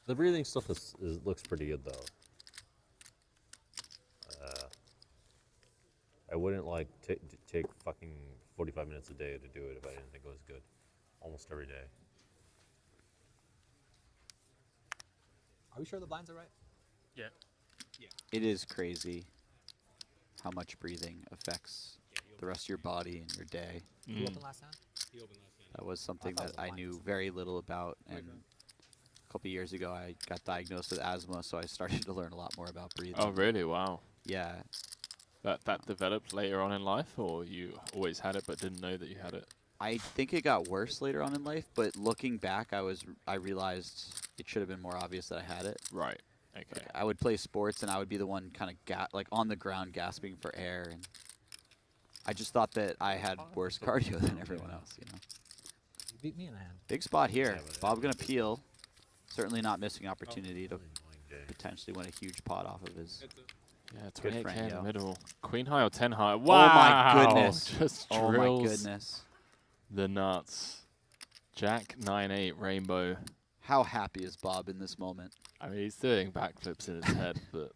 The breathing stuff looks pretty good though. I wouldn't like take fucking 45 minutes a day to do it if I didn't think it was good. Almost every day. Are we sure the blinds are right? Yeah. Yeah. It is crazy how much breathing affects the rest of your body and your day. Who opened last time? He opened last time. That was something thought it that was I blind. knew very little about, and a couple years ago I got diagnosed with asthma, so I started to learn a lot more about breathing. Oh, really? Wow. Yeah. That developed later on in life, or you always had it but didn't know that you had it? I think it got worse later on in life, but looking back, I realized it should have been more obvious that I had it. Right. Okay. Like, I would play sports, and I would be the one kind of like on the ground gasping for air, and I just thought that I had worse cardio than everyone else. You know. You beat me in a hand. Big spot here. Yeah, but Bob gonna peel. Certainly not missing opportunity to Really annoying day. potentially win a huge pot off of his. Yeah, Good 28k friend, in the yo. middle. Queen high or 10 high? Oh Wow! my goodness. Just Oh drills my goodness. the nuts. Jack 9-8 rainbow. How happy is Bob in this moment? I mean, he's doing backflips in his head, but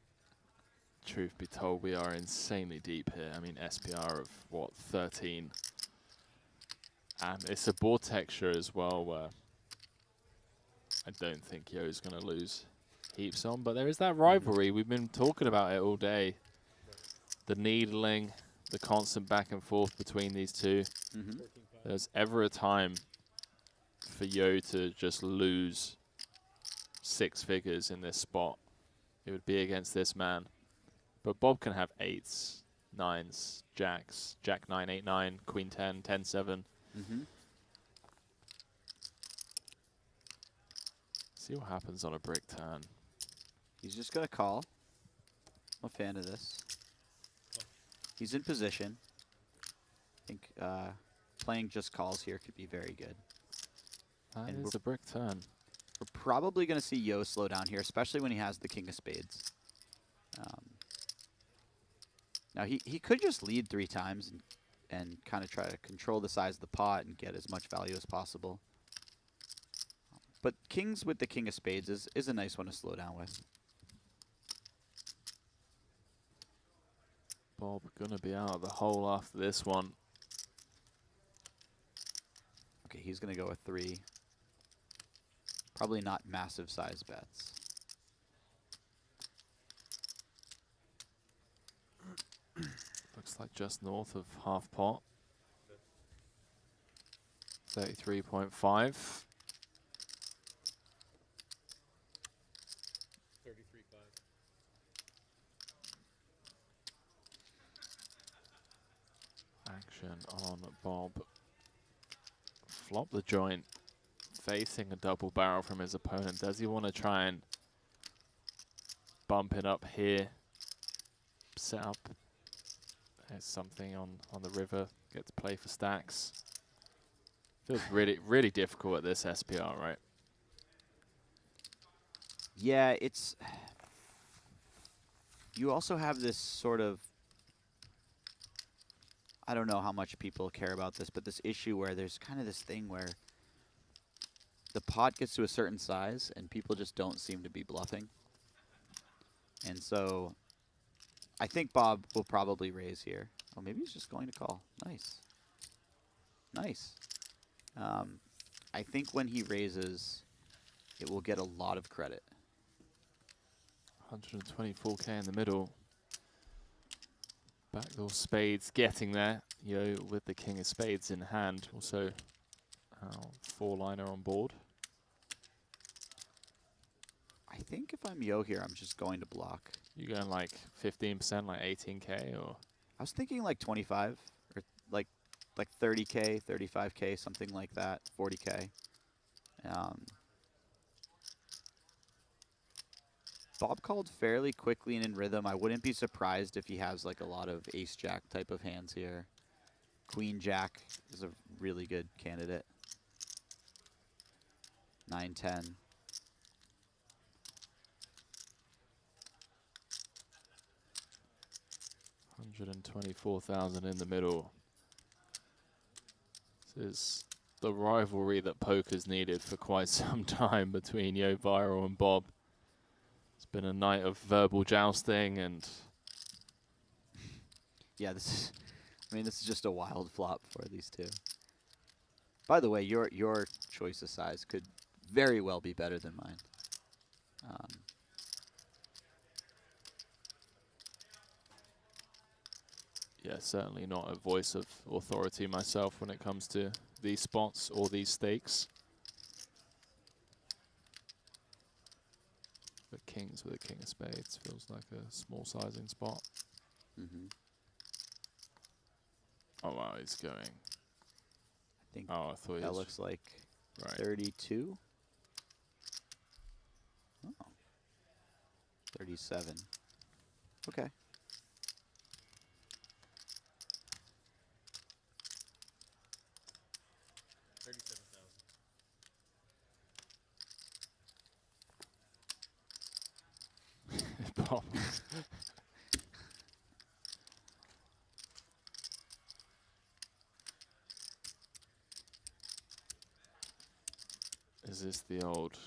truth be told, we are insanely deep here. I mean, SPR of, what, 13? And it's a board texture as well, where I don't think Yo's going to lose heaps on, but there is that rivalry. We've been talking about it all day. The needling, the constant back and forth between these two. Mm-hmm. There's ever a time for Yo to just lose 6 figures in this spot. It would be against this man. But Bob can have 8s, 9s, jacks, Jack 9, 8, 9, Queen 10, 10, 7. Mm-hmm. See what happens on a brick turn. He's just gonna call. I'm a fan of this. He's in position. I think playing just calls here could be very good. That And is a brick turn. We're probably going to see Yo slow down here, especially when he has the king of spades. Now, he could just lead 3 times and kind of try to control the size of the pot and get as much value as possible. But kings with the king of spades is a nice one to slow down with. Bob gonna be out of the hole after this one. Okay, he's going to go with 3. Probably not massive size bets. Looks like just north of half pot. 33.5. 33.5. Action on Bob. Flop the joint, facing a double barrel from his opponent. Does he want to try and bump it up here? Set up. There's something on the river. Get to play for stacks. Feels really difficult at this SPR, right? Yeah, it's... You also have this sort of... I don't know how much people care about this, but this issue where there's kind of this thing where the pot gets to a certain size and people just don't seem to be bluffing. And so I think Bob will probably raise here. Oh, maybe he's just going to call. Nice. Nice. I think when he raises, it will get a lot of credit. 124k in the middle. Backdoor spades getting there. Yo with the king of spades in hand. Also, 4-liner on board. I think if I'm Yo here, I'm just going to block. You going like 15%, like 18k, or? I was thinking like 25 or like 30k, 35k, something like that, 40k. Bob called fairly quickly and in rhythm. I wouldn't be surprised if he has like a lot of ace-jack type of hands here. Queen-jack is a really good candidate. 9-10. $124,000 in the middle. This is the rivalry that poker's needed for quite some time between Yo Viral and Bob. It's been a night of verbal jousting and Yeah, this is just a wild flop for these two. By the way, your choice of size could very well be better than mine. yeah, certainly not a voice of authority myself when it comes to these spots or these stakes. But kings with a king of spades feels like a small sizing spot. Mm-hmm. Oh wow, he's going. I think Oh, I thought he that was looks like right. 32. Oh. 37. Okay. Bob. Is this the old?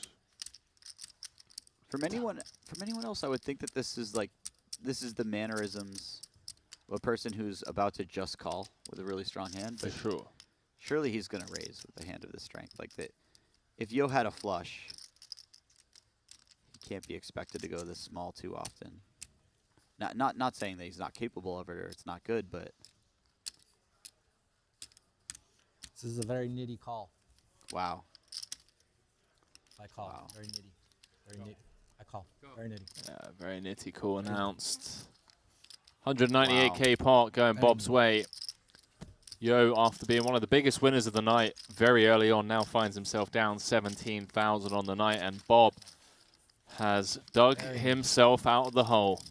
From anyone else, I would think that this is the mannerisms of a person who's about to just call with a really strong hand. For But sure. surely he's gonna raise with a hand of this strength. Like that, if Yo had a flush, he can't be expected to go this small too often. Not saying that he's not capable of it or it's not good, but This is a very nitty call. wow. I call. Wow. Very nitty. Very nitty. I call. Very nitty. Yeah, very nitty call announced. 198k pot going Bob's way. Yo, after being one of the biggest winners of the night very early on, now finds himself down 17,000 on the night, and Bob has dug himself out of the hole.